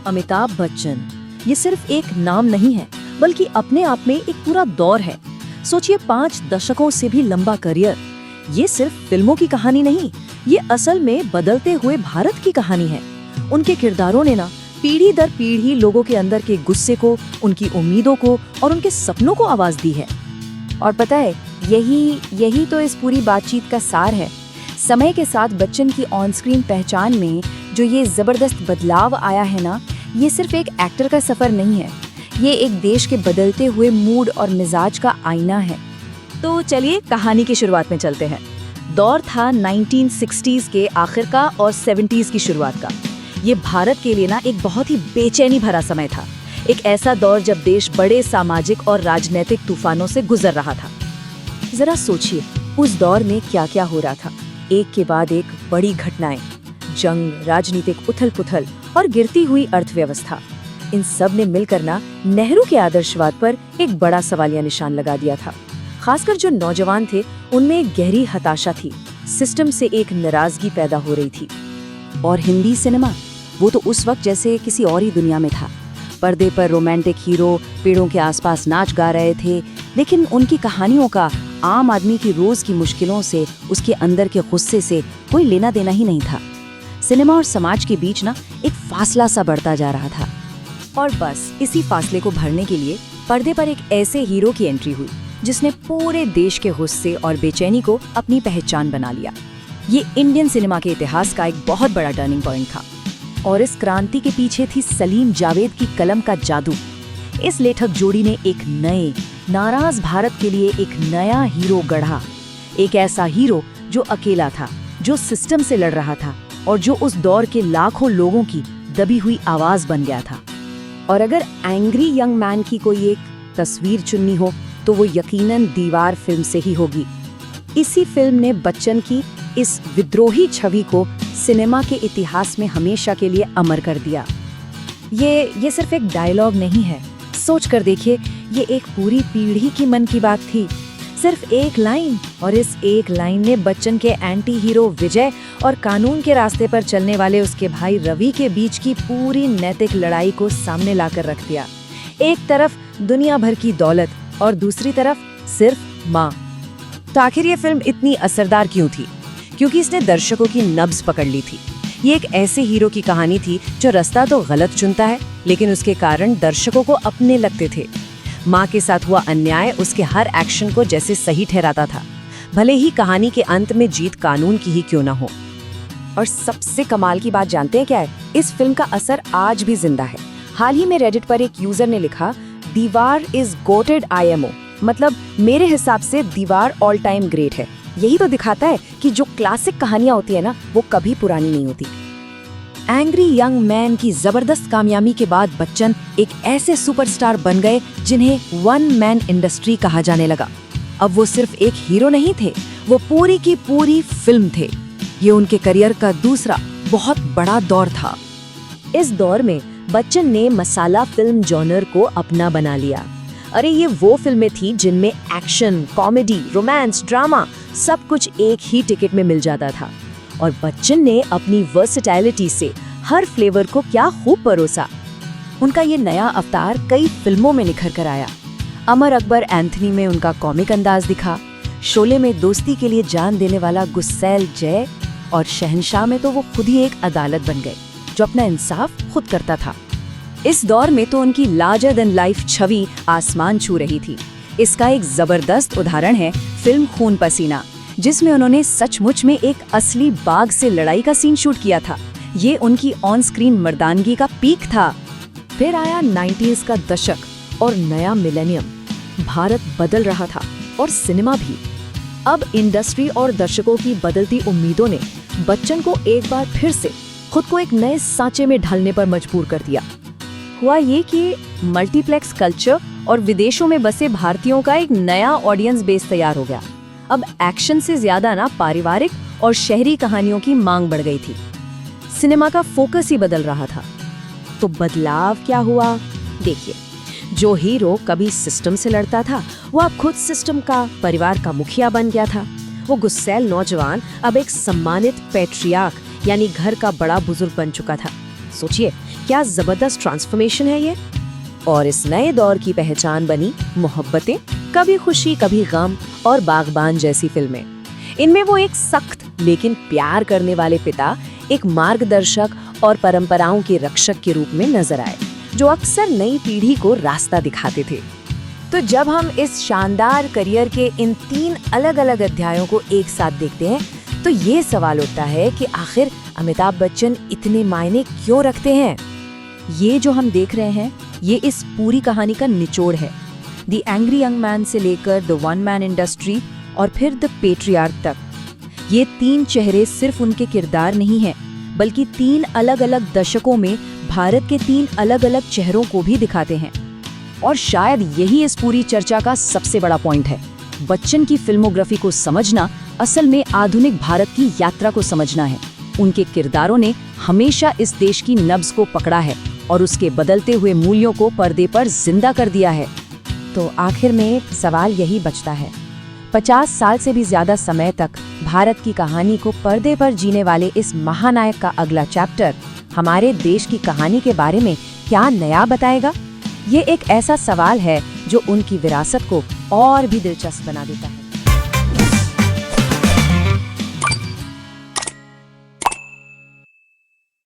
अमिताभ बच्चन, ये सिर्फ एक नाम नहीं है, बल्कि अपने आप में एक पूरा दौर है। सोचिए, 5 दशकों से भी लंबा करियर। ये सिर्फ फिल्मों की कहानी नहीं, ये असल में बदलते हुए भारत की कहानी है। उनके किरदारों ने ना पीढ़ी दर पीढ़ी लोगों के अंदर के गुस्से को, उनकी उम्मीदों को और उनके सपनों को आवाज दी है। और पता है, यही तो इस पूरी बातचीत का सार है। समय के साथ बच्चन की ऑन स्क्रीन पहचान में जो ये जबरदस्त बदलाव आया है ना, ये सिर्फ एक एक्टर का सफर नहीं है, ये एक देश के बदलते हुए मूड और मिजाज का आईना है। तो चलिए कहानी की शुरुआत में चलते हैं। दौर था 1960s के आखिर का और 70s की शुरुआत का। ये भारत के लिए ना एक बहुत ही बेचैनी भरा समय था। एक ऐसा दौर जब देश बड़े सामाजिक और राजनीतिक तूफानों से गुजर रहा था। जरा सोचिए, उस दौर में क्या क्या हो रहा था। एक के बाद एक बड़ी घटनाएं, जंग, राजनीतिक उथल-पुथल और गिरती हुई अर्थव्यवस्था, इन सब ने मिलकर ना नेहरू के आदर्शवाद पर एक बड़ा सवालिया निशान लगा दिया था। खासकर जो नौजवान थे, उनमें एक गहरी हताशा थी। सिस्टम से एक नाराजगी पैदा हो रही थी। और हिंदी सिनेमा, वो तो उस वक्त जैसे किसी और ही दुनिया में था। पर्दे पर रोमांटिक हीरो पेड़ों के आसपास नाच गा रहे थे, लेकिन उनकी कहानियों का आम आदमी की रोज की मुश्किलों से, उसके अंदर के गुस्से से कोई लेना देना ही नहीं था। सिनेमा और समाज के बीच ना एक फासला सा बढ़ता जा रहा था। और बस इसी फासले को भरने के लिए पर्दे पर एक ऐसे हीरो की एंट्री हुई जिसने पूरे देश के गुस्से और बेचैनी को अपनी पहचान बना लिया। ये इंडियन सिनेमा के इतिहास का एक बहुत बड़ा टर्निंग पॉइंट था। और इस क्रांति के पीछे थी सलीम जावेद की कलम का जादू। इस लेखक जोड़ी ने एक नए, नाराज भारत के लिए एक नया हीरो गढ़ा। एक ऐसा हीरो जो अकेला था, जो सिस्टम से लड़ रहा था और जो उस दौर के लाखों लोगों की दबी हुई आवाज बन गया था। और अगर एंग्री यंग मैन की कोई एक तस्वीर चुननी हो तो वो यकीनन दीवार फिल्म से ही होगी। इसी फिल्म ने बच्चन की इस विद्रोही छवि को सिनेमा के इतिहास में हमेशा के लिए अमर कर दिया। ये सिर्फ एक डायलॉग नहीं है। सोच कर देखिए, ये एक पूरी पीढ़ी की मन की बात थी। सिर्फ एक लाइन, और इस एक लाइन ने बच्चन के एंटी हीरो विजय और कानून के रास्ते पर चलने वाले उसके भाई रवि के बीच की पूरी नैतिक लड़ाई को सामने लाकर रख दिया। एक तरफ दुनिया भर की दौलत और दूसरी तरफ सिर्फ माँ। तो आखिर ये फिल्म इतनी असरदार क्यों थी? क्योंकि इसने दर्शकों की नब्ज पकड़ ली थी। ये एक ऐसे हीरो की कहानी थी जो रास्ता तो गलत चुनता है, लेकिन उसके कारण दर्शकों को अपने लगते थे। माँ के साथ हुआ अन्याय उसके हर एक्शन को जैसे सही ठहराता था, भले ही कहानी के अंत में जीत कानून की ही क्यों ना हो। और सबसे कमाल की बात जानते हैं क्या है? इस फिल्म का असर आज भी जिंदा है। हाल ही में रेडिट पर एक यूजर ने लिखा, दीवार इज गोटेड IMO, मतलब मेरे हिसाब से दीवार ऑल टाइम ग्रेट है। यही तो दिखाता है कि जो क्लासिक कहानियां होती है ना, वो कभी पुरानी नहीं होती। एंग्री यंग मैन की जबरदस्त कामयाबी के बाद बच्चन एक ऐसे सुपरस्टार बन गए जिन्हें वन मैन इंडस्ट्री कहा जाने लगा। अब वो सिर्फ एक हीरो नहीं थे, वो पूरी की पूरी फिल्म थे। ये उनके करियर का दूसरा बहुत बड़ा दौर था। इस दौर में बच्चन ने मसाला फिल्म जॉनर को अपना बना लिया। अरे ये वो फिल्में थी जिनमें एक्शन, कॉमेडी, रोमांस, ड्रामा सब कुछ एक ही टिकट में मिल जाता था। और बच्चन ने अपनी वर्सेटैलिटी से हर फ्लेवर को क्या खूब परोसा। उनका ये नया अवतार कई फिल्मों में निखर कर आया। अमर अकबर एंथनी में उनका कॉमिक अंदाज दिखा, शोले में दोस्ती के लिए जान देने वाला गुस्सैल जय, और शहंशाह में तो वो खुद ही एक अदालत बन गए जो अपना इंसाफ खुद करता था। इस दौर में तो उनकी लार्जर देन लाइफ छवि आसमान छू रही थी। इसका एक जबरदस्त उदाहरण है फिल्म खून पसीना, जिसमें उन्होंने सचमुच में एक असली बाघ से लड़ाई का सीन शूट किया था। ये उनकी ऑन स्क्रीन मर्दानगी का पीक था। फिर आया 90s का दशक और नया मिलेनियम। भारत बदल रहा था और सिनेमा भी। अब इंडस्ट्री और दर्शकों की बदलती उम्मीदों ने बच्चन को एक बार फिर से खुद को एक नए सांचे में ढलने पर मजबूर कर दिया। हुआ ये कि मल्टीप्लेक्स कल्चर और विदेशों में बसे भारतीयों का एक नया ऑडियंस बेस तैयार हो गया। अब एक्शन से ज्यादा ना पारिवारिक और शहरी कहानियों की मांग बढ़ गई थी। सिनेमा का फोकस ही बदल रहा था। तो बदलाव क्या हुआ? देखिए, जो हीरो कभी सिस्टम से लड़ता था, वो अब खुद सिस्टम का, परिवार का मुखिया बन गया था। वो गुस्सैल नौजवान अब एक सम्मानित पैट्रियार्क यानी घर का बड़ा बुजुर्ग बन चुका था। सोचिए, क्या जबरदस्त ट्रांसफॉर्मेशन है ये। और इस नए दौर की पहचान बनी मोहब्बतें, कभी खुशी कभी गम और बागबान जैसी फिल्में। इनमें वो एक सख्त लेकिन प्यार करने वाले पिता, एक मार्गदर्शक और परंपराओं के रक्षक के रूप में नजर आए, जो अक्सर नई पीढ़ी को रास्ता दिखाते थे। तो जब हम इस शानदार करियर के इन 3 अलग-अलग अध्यायों को एक साथ देखते हैं, तो ये सवाल उठता है कि आखिर अमिताभ बच्चन इतने मायने क्यों रखते हैं? ये जो हम देख रहे हैं, ये इस पूरी कहानी का निचोड़ है। द एंग्री यंग मैन से लेकर द वन मैन इंडस्ट्री और फिर द पेट्रियार्क तक। ये 3 चेहरे सिर्फ उनके किरदार नहीं हैं, बल्कि 3 अलग-अलग दशकों में भारत के 3 अलग-अलग चेहरों को भी दिखाते हैं। और शायद यही इस पूरी चर्चा का सबसे बड़ा पॉइंट है। बच्चन की फिल्मोग्राफी को समझना असल में आधुनिक भारत की यात्रा को समझना है। उनके किरदारों ने हमेशा इस देश की नब्ज को पकड़ा है और उसके बदलते हुए मूल्यों को पर्दे पर जिंदा कर दिया है। तो आखिर में सवाल यही बचता है, 50 साल से भी ज्यादा समय तक भारत की कहानी को पर्दे पर जीने वाले इस महानायक का अगला चैप्टर हमारे देश की कहानी के बारे में क्या नया बताएगा? ये एक ऐसा सवाल है जो उनकी विरासत को और भी दिलचस्प बना देता है।